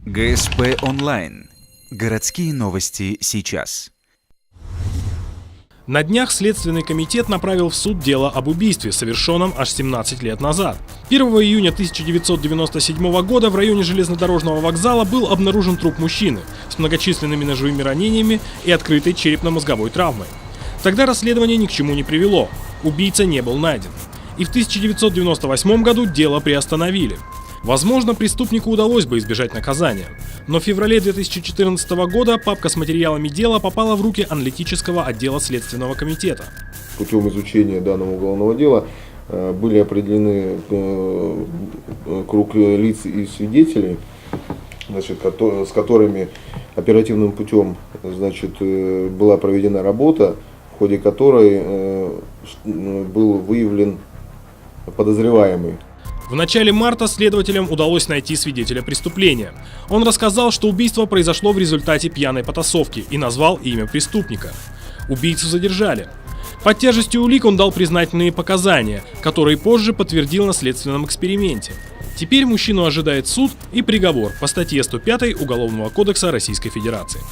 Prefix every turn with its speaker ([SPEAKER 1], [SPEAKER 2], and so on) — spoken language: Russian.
[SPEAKER 1] ГСП онлайн. Городские новости сейчас.
[SPEAKER 2] На днях Следственный комитет направил в суд дело об убийстве, совершенном аж 17 лет назад. 1 июня 1997 года в районе железнодорожного вокзала был обнаружен труп мужчины с многочисленными ножевыми ранениями и открытой черепно-мозговой травмой. Тогда расследование ни к чему не привело, убийца не был найден. И в 1998 году дело приостановили. Возможно, преступнику удалось бы избежать наказания. Но в феврале 2014 года папка с материалами дела попала в руки аналитического отдела Следственного комитета.
[SPEAKER 3] Путем изучения данного уголовного дела были определены круг лиц и свидетелей, с которыми оперативным путем была проведена работа, в ходе которой был выявлен подозреваемый.
[SPEAKER 2] В начале марта следователям удалось найти свидетеля преступления. Он рассказал, что убийство произошло в результате пьяной потасовки и назвал имя преступника. Убийцу задержали. Под тяжестью улик он дал признательные показания, которые позже подтвердил на следственном эксперименте. Теперь мужчину ожидает суд и приговор по статье 105 Уголовного кодекса Российской Федерации.